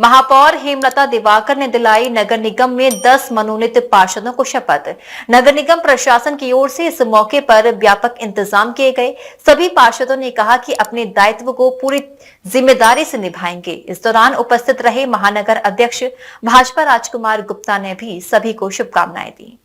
महापौर हेमलता दिवाकर ने दिलाई नगर निगम में 10 मनोनीत पार्षदों को शपथ। नगर निगम प्रशासन की ओर से इस मौके पर व्यापक इंतजाम किए गए। सभी पार्षदों ने कहा कि अपने दायित्व को पूरी जिम्मेदारी से निभाएंगे। इस दौरान उपस्थित रहे महानगर अध्यक्ष भाजपा राजकुमार गुप्ता ने भी सभी को शुभकामनाएं दी।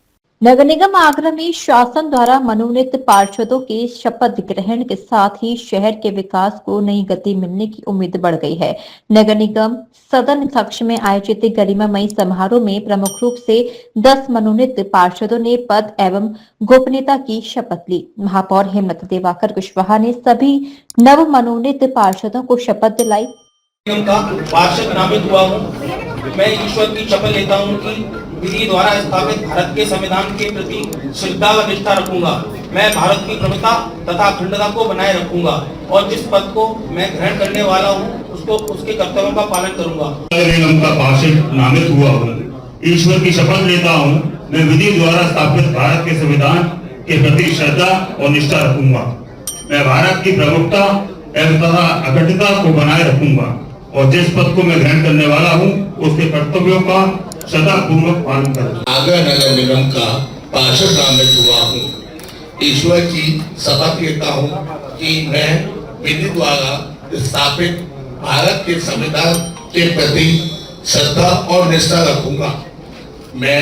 नगर निगम आगरा में शासन द्वारा मनोनीत पार्षदों के शपथ ग्रहण के साथ ही शहर के विकास को नई गति मिलने की उम्मीद बढ़ गई है। नगर निगम सदन कक्ष में आयोजित गरिमामयी समारोह में प्रमुख रूप से 10 मनोनीत पार्षदों ने पद एवं गोपनीयता की शपथ ली। महापौर हेमलता दिवाकर कुशवाहा ने सभी नव मनोनीत पार्षदों को शपथ दिलाई। पार्षद नामित हुआ हूँ। मैं ईश्वर की शपथ लेता हूँ कि विधि द्वारा स्थापित भारत के संविधान के प्रति श्रद्धा व निष्ठा रखूंगा। मैं भारत की प्रभुता तथा अखंडता को बनाए रखूंगा और जिस पद को मैं ग्रहण करने वाला हूँ उसके कर्तव्यों का पालन करूंगा। निगम का पार्षद नामित हुआ हूँ। ईश्वर की शपथ लेता हूँ। मैं विधि द्वारा स्थापित भारत के संविधान के प्रति श्रद्धा और निष्ठा रखूंगा। मैं भारत की प्रभुता एवं तथा अखंडता को बनाए रखूंगा और जिस पद को मैं ग्रहण करने वाला हूँ उसके कर्तव्यों का सदा पूर्वक पालन करूंगा। आगरा नगर निगम का पार्षद नामित हुआ हूँ। ईश्वर की शपथ लेता हूँ कि मैं विधि द्वारा स्थापित भारत के संविधान के प्रति श्रद्धा और निष्ठा रखूंगा। मैं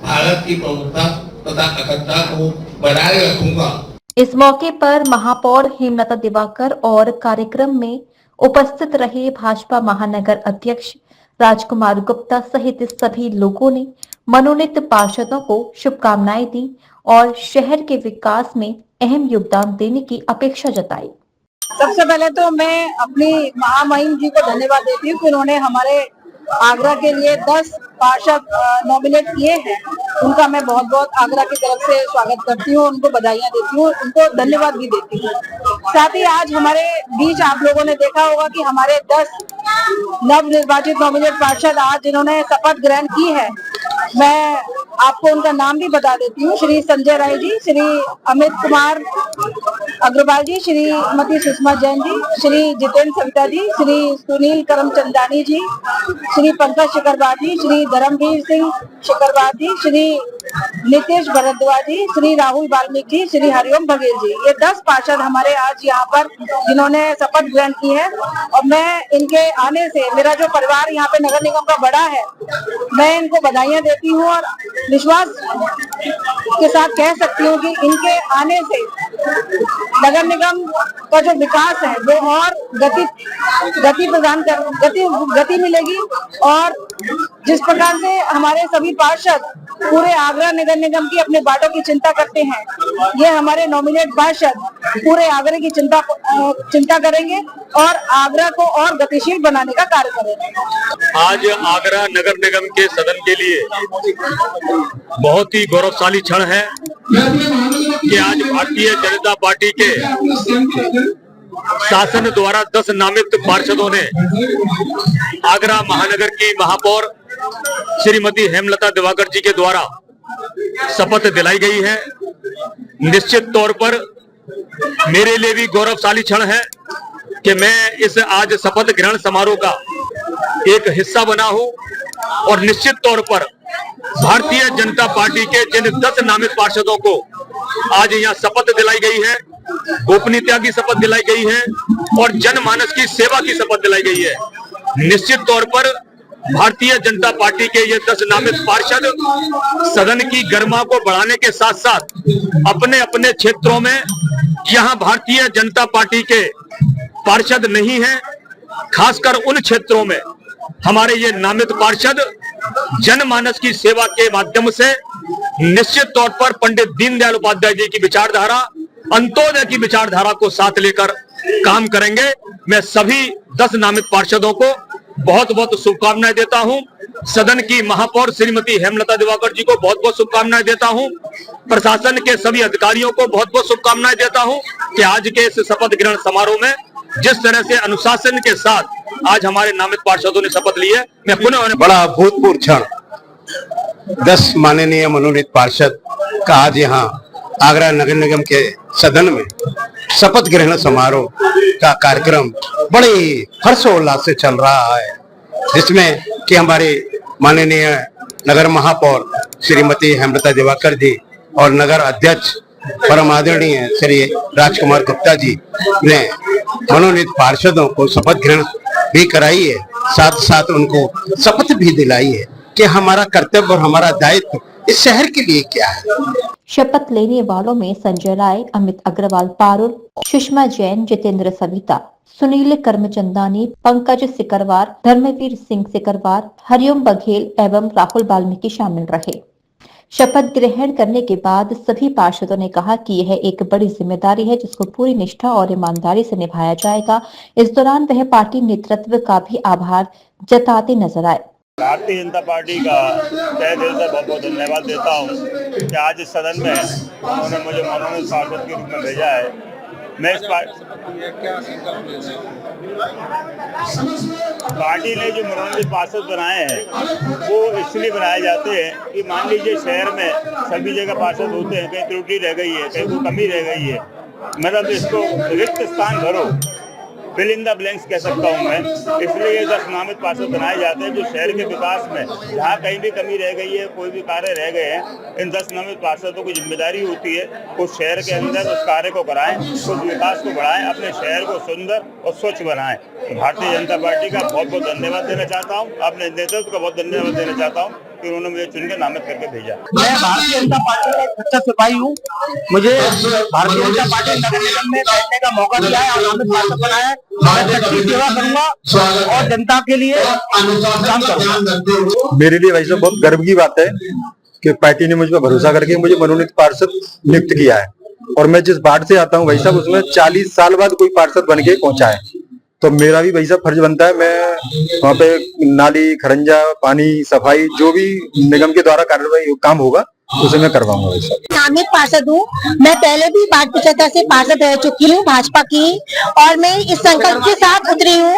भारत की प्रभुता तथा अखंडता को बनाए रखूंगा। इस मौके पर महापौर हेमलता दिवाकर और कार्यक्रम में उपस्थित रहे भाजपा महानगर अध्यक्ष राजकुमार गुप्ता सहित सभी लोगों ने मनोनीत पार्षदों को शुभकामनाएं दी और शहर के विकास में अहम योगदान देने की अपेक्षा जताई। सबसे पहले तो मैं अपनी महामहिम जी को धन्यवाद देती हूँ कि उन्होंने हमारे आगरा के लिए 10 पार्षद नॉमिनेट किए हैं। उनका मैं बहुत बहुत आगरा की तरफ से स्वागत करती हूँ, उनको बधाइयाँ देती हूँ, उनको धन्यवाद भी देती हूँ। साथ ही आज हमारे बीच आप लोगों ने देखा होगा कि हमारे 10 नव निर्वाचित नॉमिनेट पार्षद आज जिन्होंने शपथ ग्रहण की है, मैं आपको उनका नाम भी बता देती हूँ। श्री संजय राय जी, श्री अमित कुमार अग्रवाल जी, श्रीमती सुषमा जैन जी, श्री जितेंद्र सविता जी, श्री सुनील करमचंदानी जी, श्री पंकज शिकरवार जी, श्री धर्मवीर सिंह शिकरवार जी, श्री नितेश भरद्वाज जी, श्री राहुल वाल्मीकि जी, श्री हरिओम बघेल जी। ये 10 पार्षद हमारे आज यहाँ पर जिन्होंने शपथ ग्रहण की है और मैं इनके आने से, मेरा जो परिवार यहाँ पे नगर निगम का बड़ा है, मैं इनको बधाइयाँ देती हूँ और विश्वास के साथ कह सकती हूँ कि इनके आने से नगर निगम का जो विकास है वो और गति मिलेगी और जिस प्रकार से हमारे सभी पार्षद पूरे आगरा नगर निगम की अपने बातों की चिंता करते हैं, ये हमारे नॉमिनेट पार्षद पूरे आगरा की चिंता करेंगे और आगरा को और गतिशील बनाने का कार्य करेंगे। आज आगरा नगर निगम के सदन के लिए बहुत ही गौरवशाली क्षण है कि आज भारतीय जनता पार्टी के शासन द्वारा 10 नामित पार्षदों ने आगरा महानगर की महापौर श्रीमती हेमलता दिवाकर जी के द्वारा शपथ दिलाई गई है। निश्चित तौर पर मेरे लिए भी गौरवशाली क्षण है कि मैं इस आज शपथ ग्रहण समारोह का एक हिस्सा बना हूं और निश्चित तौर पर भारतीय जनता पार्टी के जिन 10 नामित पार्षदों को आज यहाँ शपथ दिलाई गई है, गोपनीयता की शपथ दिलाई गई है और जनमानस की सेवा की शपथ दिलाई गई है, निश्चित तौर पर भारतीय जनता पार्टी के ये 10 नामित पार्षद सदन की गरिमा को बढ़ाने के साथ साथ अपने अपने क्षेत्रों में यहाँ भारतीय जनता पार्टी के पार्षद नहीं हैं, खासकर उन क्षेत्रों में हमारे ये नामित पार्षद जनमानस की सेवा के माध्यम से निश्चित तौर पर पंडित दीनदयाल उपाध्याय जी की विचारधारा, अंत्योदय की विचारधारा को साथ लेकर काम करेंगे। मैं सभी 10 नामित पार्षदों को बहुत बहुत शुभकामनाएं देता हूं। सदन की महापौर श्रीमती हेमलता दिवाकर जी को बहुत बहुत शुभकामनाएं देता हूं। प्रशासन के सभी अधिकारियों को बहुत बहुत शुभकामनाएं देता हूं कि आज के इस शपथ ग्रहण समारोह में जिस तरह से अनुशासन के साथ आज हमारे नामित पार्षदों ने शपथ ली है, मैं पुनः बड़ा अभूतपूर्व क्षण 10 माननीय मनोनीत पार्षद का आज यहाँ आगरा नगर निगम के सदन में शपथ ग्रहण समारोह का कार्यक्रम बड़े हर्षोल्लास से चल रहा है। जिसमें कि हमारे माननीय नगर महापौर श्रीमती हेमलता दिवाकर जी और नगर अध्यक्ष परम आदरणीय श्री राजकुमार गुप्ता जी ने मनोनीत पार्षदों को शपथ ग्रहण भी कराई है, साथ साथ उनको शपथ भी दिलाई है कि हमारा कर्तव्य और हमारा दायित्व इस शहर के लिए क्या है। शपथ लेने वालों में संजय राय, अमित अग्रवाल पारुल, सुषमा जैन, जितेंद्र सविता, सुनील कर्मचंदानी, पंकज सिकरवार, धर्मवीर सिंह सिकरवार, हरिओम बघेल एवं राहुल वाल्मीकि शामिल रहे। शपथ ग्रहण करने के बाद सभी पार्षदों ने कहा कि यह एक बड़ी जिम्मेदारी है जिसको पूरी निष्ठा और ईमानदारी से निभाया जाएगा। इस दौरान वह पार्टी नेतृत्व का भी आभार जताते नजर आए। भारतीय जनता पार्टी का तहे दिल से बहुत बहुत धन्यवाद देता हूँ कि आज इस सदन में उन्होंने मुझे मनोनीत पार्षद के रूप में भेजा है। मैं इस पार्टी ने जो मनोनीत पार्षद बनाए हैं वो इसलिए बनाए जाते हैं कि मान लीजिए शहर में सभी जगह पार्षद होते हैं, कहीं त्रुटि रह गई है, कहीं कोई कमी रह गई है, मतलब इसको रिक्त स्थान भरो, फिल इन द ब्लैंक्स कह सकता हूँ मैं। इसलिए ये 10 नामित पार्षद बनाए जाते हैं जो शहर के विकास में जहाँ कहीं भी कमी रह गई है, कोई भी कार्य रह गए हैं, इन 10 नामित पार्षदों की जिम्मेदारी होती है उस शहर के अंदर उस कार्य को कराएं, उस विकास को बढ़ाएं, अपने शहर को सुंदर और स्वच्छ बनाएं। तो भारतीय जनता पार्टी का बहुत बहुत धन्यवाद देना चाहता हूँ, अपने नेतृत्व का बहुत धन्यवाद देना चाहता हूँ कि उन्होंने मुझे चुन के नामित करके भेजा। मैं भारतीय जनता पार्टी का एक सच्चा सिपाही हूँ। मुझे भारतीय जनता पार्टी नगर निगम में बैठने का मौका दिया है और नामित पार्षद बनाया है। मैं सच्ची सेवा करूंगा और जनता के लिए काम करूंगा। मेरे लिए वैसे बहुत गर्व की बात है कि पार्टी ने मुझ पर भरोसा करके मुझे मनोनीत पार्षद नियुक्त किया है और मैं जिस वार्ड से आता हूँ वैसा उसमें 40 साल बाद कोई पार्षद बन के पहुंचा है, तो मेरा भी वैसा फर्ज बनता है मैं वहाँ पे नाली, खरंजा, पानी, सफाई जो भी निगम के द्वारा कार्रवाई काम होगा उसे मैं करवाऊंगा। वैसा नामित पार्षद हूँ, मैं पहले भी 75 से पार्षद रह चुकी हूँ भाजपा की, और मैं इस संकल्प के साथ उतरी हूँ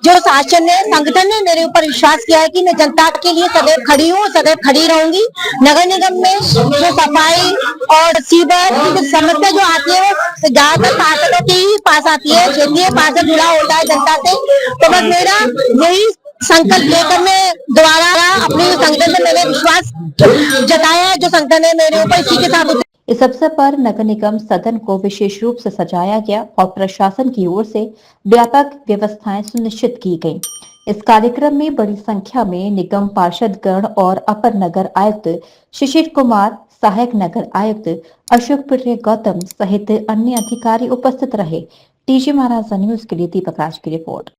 जो शासन ने, संगठन ने मेरे ऊपर विश्वास किया है कि मैं जनता के लिए सदैव खड़ी हूँ, सदैव खड़ी रहूंगी। नगर निगम में जो सफाई और सीवर की समस्या जो आती है वो ज्यादातर पार्षदों के ही पास आती है, क्षेत्रीय पार्षद जुड़ा होता है जनता से। तो बस मेरा यही संकल्प लेकर मैं दोबारा अपने संगठन में मैंने विश्वास जताया है जो संगठन है मेरे ऊपर, इसी के साथ। इस अवसर पर नगर निगम सदन को विशेष रूप से सजाया गया और प्रशासन की ओर से व्यापक व्यवस्थाएं सुनिश्चित की गईं। इस कार्यक्रम में बड़ी संख्या में निगम पार्षदगण और अपर नगर आयुक्त शिशिर कुमार, सहायक नगर आयुक्त अशोक प्रिय गौतम सहित अन्य अधिकारी उपस्थित रहे। टीजी महाराजा न्यूज के लिए दीपक राज की रिपोर्ट।